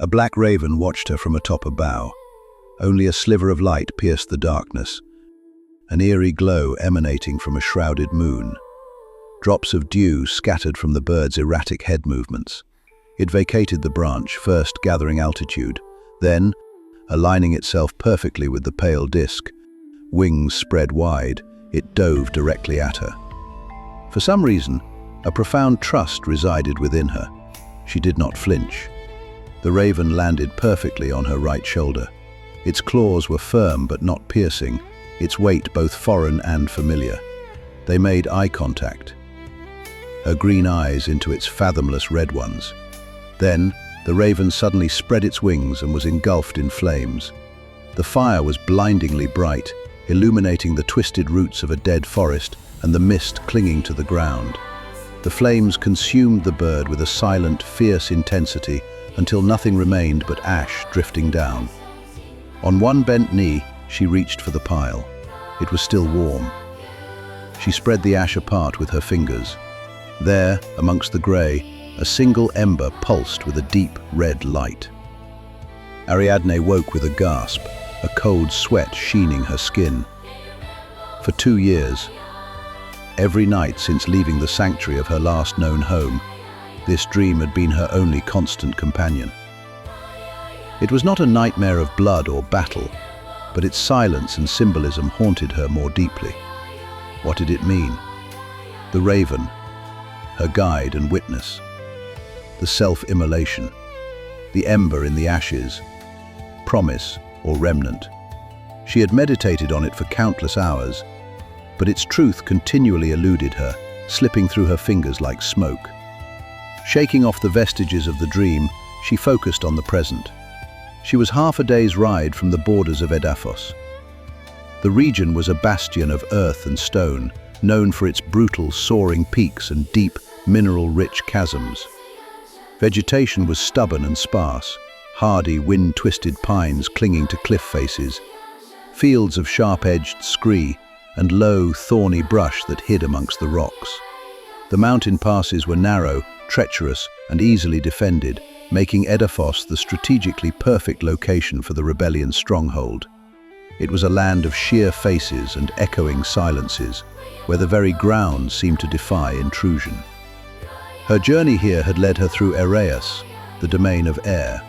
A black raven watched her from atop a bough. Only a sliver of light pierced the darkness, an eerie glow emanating from a shrouded moon. Drops of dew scattered from the bird's erratic head movements. It vacated the branch, first gathering altitude, then, aligning itself perfectly with the pale disk, wings spread wide, it dove directly at her. For some reason, a profound trust resided within her. She did not flinch. The raven landed perfectly on her right shoulder. Its claws were firm but not piercing, its weight both foreign and familiar. They made eye contact, her green eyes into its fathomless red ones. Then, the raven suddenly spread its wings and was engulfed in flames. The fire was blindingly bright, illuminating the twisted roots of a dead forest and the mist clinging to the ground. The flames consumed the bird with a silent, fierce intensity until nothing remained but ash drifting down. On one bent knee, she reached for the pile. It was still warm. She spread the ash apart with her fingers. There, amongst the grey, a single ember pulsed with a deep red light. Ariadne woke with a gasp, a cold sweat sheening her skin. For 2 years, every night since leaving the sanctuary of her last known home, this dream had been her only constant companion. It was not a nightmare of blood or battle, but its silence and symbolism haunted her more deeply. What did it mean? The raven, her guide and witness. The self-immolation, the ember in the ashes, promise or remnant. She had meditated on it for countless hours, but its truth continually eluded her, slipping through her fingers like smoke. Shaking off the vestiges of the dream, she focused on the present. She was half a day's ride from the borders of Edaphos. The region was a bastion of earth and stone, known for its brutal, soaring peaks and deep, mineral-rich chasms. Vegetation was stubborn and sparse, hardy, wind-twisted pines clinging to cliff faces, fields of sharp-edged scree, and low, thorny brush that hid amongst the rocks. The mountain passes were narrow, treacherous, and easily defended, making Edaphos the strategically perfect location for the rebellion's stronghold. It was a land of sheer faces and echoing silences, where the very ground seemed to defy intrusion. Her journey here had led her through Ereus, the domain of air.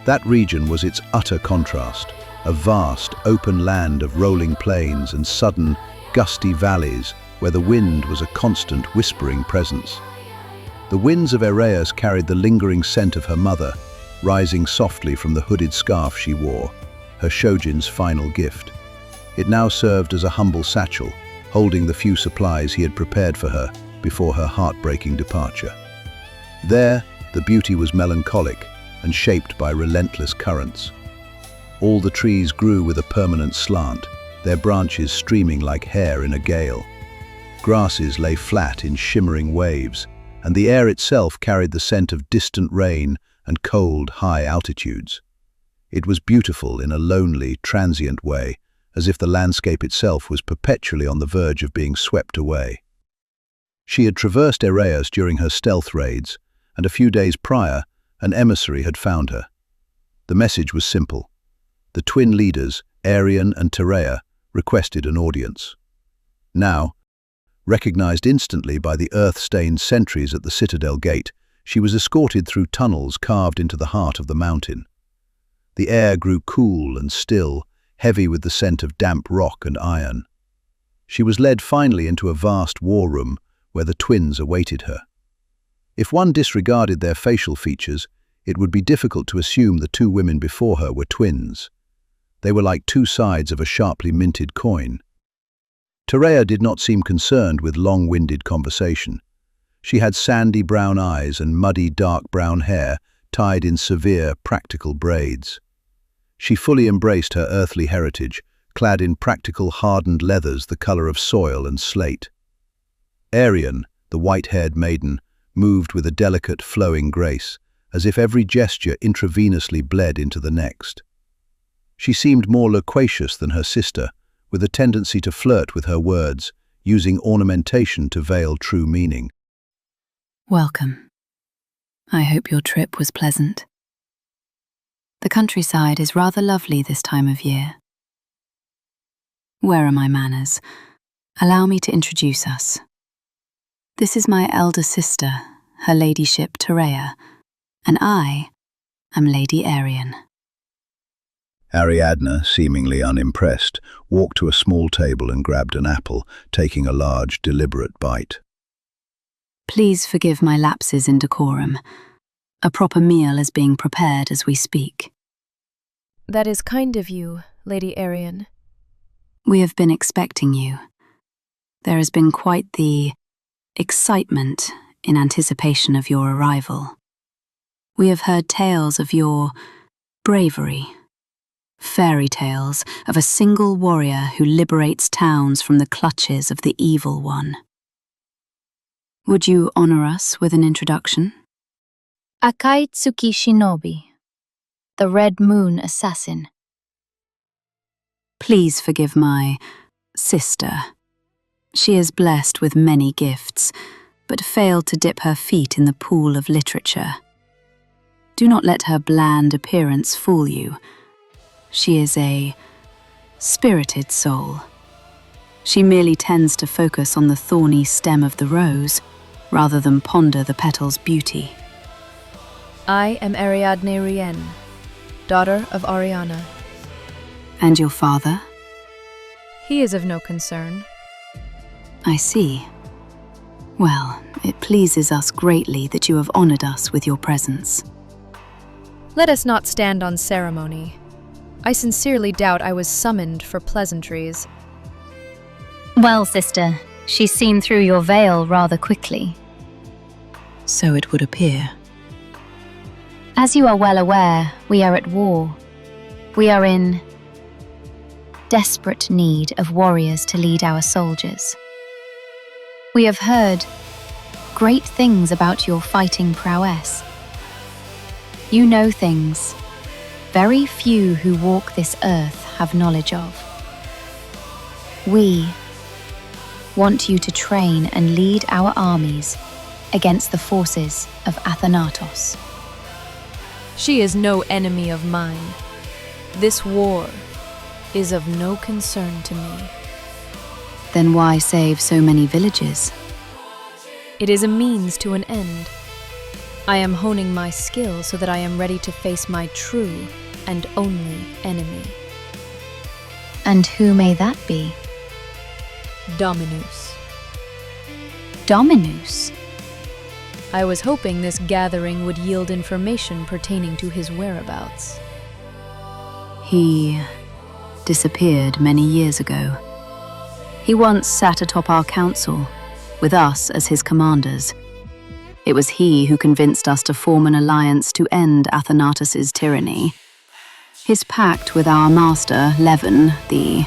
That region was its utter contrast, a vast, open land of rolling plains and sudden, gusty valleys where the wind was a constant, whispering presence. The winds of Ereus carried the lingering scent of her mother, rising softly from the hooded scarf she wore, her Shojin's final gift. It now served as a humble satchel, holding the few supplies he had prepared for her before her heartbreaking departure. There, the beauty was melancholic and shaped by relentless currents. All the trees grew with a permanent slant, their branches streaming like hair in a gale. Grasses lay flat in shimmering waves, and the air itself carried the scent of distant rain and cold, high altitudes. It was beautiful in a lonely, transient way, as if the landscape itself was perpetually on the verge of being swept away. She had traversed Ereus during her stealth raids, and a few days prior, an emissary had found her. The message was simple. The twin leaders, Arian and Terea, requested an audience. Now, recognized instantly by the earth-stained sentries at the citadel gate, she was escorted through tunnels carved into the heart of the mountain. The air grew cool and still, heavy with the scent of damp rock and iron. She was led finally into a vast war room where the twins awaited her. If one disregarded their facial features, it would be difficult to assume the two women before her were twins. They were like two sides of a sharply minted coin. Terea did not seem concerned with long-winded conversation. She had sandy brown eyes and muddy dark brown hair tied in severe, practical braids. She fully embraced her earthly heritage, clad in practical, hardened leathers the color of soil and slate. Arian, the white-haired maiden, moved with a delicate, flowing grace, as if every gesture intravenously bled into the next. She seemed more loquacious than her sister, with a tendency to flirt with her words, using ornamentation to veil true meaning. Welcome. I hope your trip was pleasant. The countryside is rather lovely this time of year. Where are my manners? Allow me to introduce us. This is my elder sister, her ladyship Terea, and I am Lady Arian. Ariadne, seemingly unimpressed, walked to a small table and grabbed an apple, taking a large, deliberate bite. Please forgive my lapses in decorum. A proper meal is being prepared as we speak. That is kind of you, Lady Arian. We have been expecting you. There has been quite the excitement in anticipation of your arrival. We have heard tales of your bravery, fairy tales of a single warrior who liberates towns from the clutches of the evil one. Would you honor us with an introduction? Akai Shinobi, the Red Moon Assassin. Please forgive my sister. She is blessed with many gifts, but failed to dip her feet in the pool of literature. Do not let her bland appearance fool you. She is a spirited soul. She merely tends to focus on the thorny stem of the rose, rather than ponder the petal's beauty. I am Ariadne Rien, daughter of Ariana. And your father? He is of no concern. I see. Well, it pleases us greatly that you have honored us with your presence. Let us not stand on ceremony. I sincerely doubt I was summoned for pleasantries. Well, sister, she's seen through your veil rather quickly. So it would appear. As you are well aware, we are at war. We are in desperate need of warriors to lead our soldiers. We have heard great things about your fighting prowess. You know things very few who walk this earth have knowledge of. We want you to train and lead our armies against the forces of Athanatos. She is no enemy of mine. This war is of no concern to me. Then why save so many villages? It is a means to an end. I am honing my skill so that I am ready to face my true and only enemy. And who may that be? Dominus. Dominus? I was hoping this gathering would yield information pertaining to his whereabouts. He disappeared many years ago. He once sat atop our council, with us as his commanders. It was he who convinced us to form an alliance to end Athanatos' tyranny. His pact with our master, Levin, the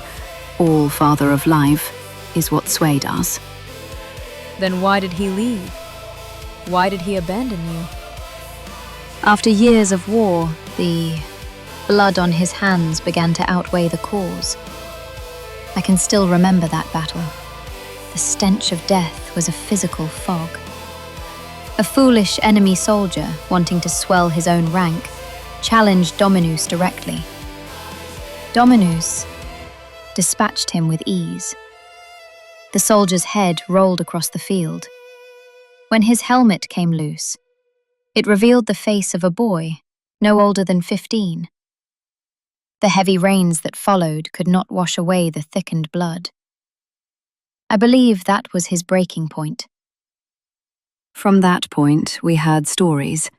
All-Father of Life, is what swayed us. Then why did he leave? Why did he abandon you? After years of war, the blood on his hands began to outweigh the cause. I can still remember that battle. The stench of death was a physical fog. A foolish enemy soldier, wanting to swell his own rank, challenged Dominus directly. Dominus dispatched him with ease. The soldier's head rolled across the field. When his helmet came loose, it revealed the face of a boy, no older than 15. The heavy rains that followed could not wash away the thickened blood. I believe that was his breaking point. From that point, we heard stories.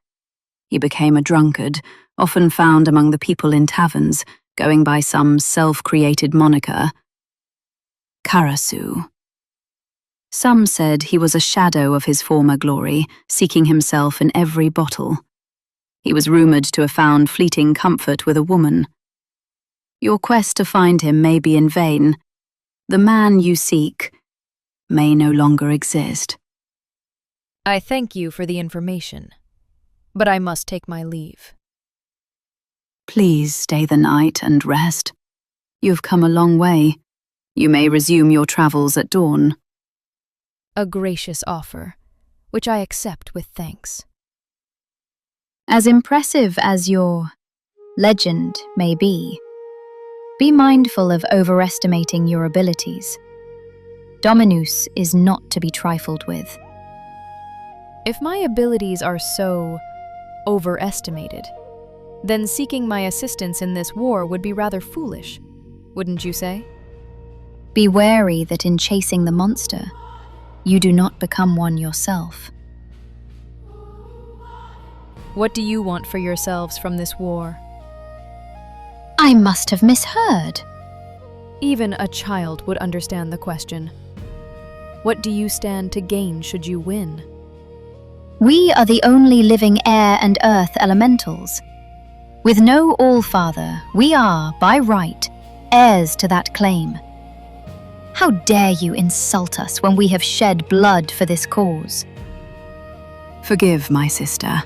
He became a drunkard, often found among the people in taverns, going by some self-created moniker, Karasu. Some said he was a shadow of his former glory, seeking himself in every bottle. He was rumoured to have found fleeting comfort with a woman. Your quest to find him may be in vain. The man you seek may no longer exist. I thank you for the information, but I must take my leave. Please stay the night and rest. You have come a long way. You may resume your travels at dawn. A gracious offer, which I accept with thanks. As impressive as your legend may be. Be mindful of overestimating your abilities. Dominus is not to be trifled with. If my abilities are so overestimated, then seeking my assistance in this war would be rather foolish, wouldn't you say? Be wary that in chasing the monster, you do not become one yourself. What do you want for yourselves from this war? I must have misheard. Even a child would understand the question. What do you stand to gain should you win? We are the only living air and earth elementals. With no All-Father, we are, by right, heirs to that claim. How dare you insult us when we have shed blood for this cause? Forgive, my sister.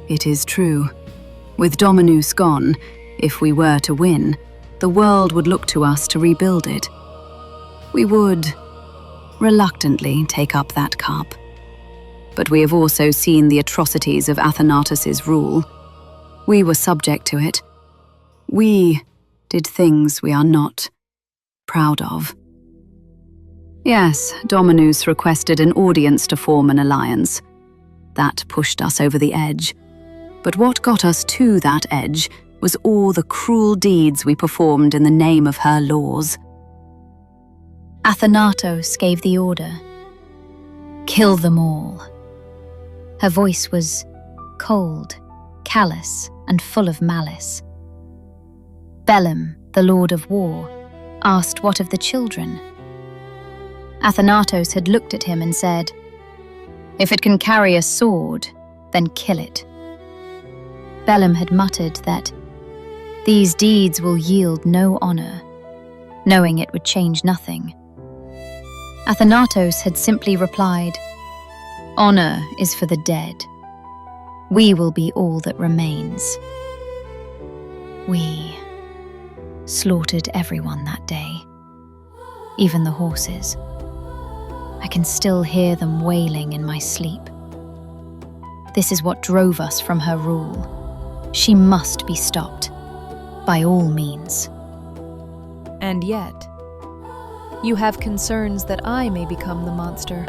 It is true. With Dominus gone, if we were to win, the world would look to us to rebuild it. We would, reluctantly, take up that cup. But we have also seen the atrocities of Athanatus's rule. We were subject to it. We did things we are not proud of. Yes, Dominus requested an audience to form an alliance. That pushed us over the edge. But what got us to that edge was all the cruel deeds we performed in the name of her laws. Athanatos gave the order. Kill them all. Her voice was cold, callous, and full of malice. Bellum, the Lord of War, asked what of the children. Athanatos had looked at him and said, "If it can carry a sword, then kill it." Bellum had muttered that these deeds will yield no honor, knowing it would change nothing. Athanatos had simply replied, "Honor is for the dead. We will be all that remains." We slaughtered everyone that day, even the horses. I can still hear them wailing in my sleep. This is what drove us from her rule. She must be stopped, by all means. And yet, you have concerns that I may become the monster.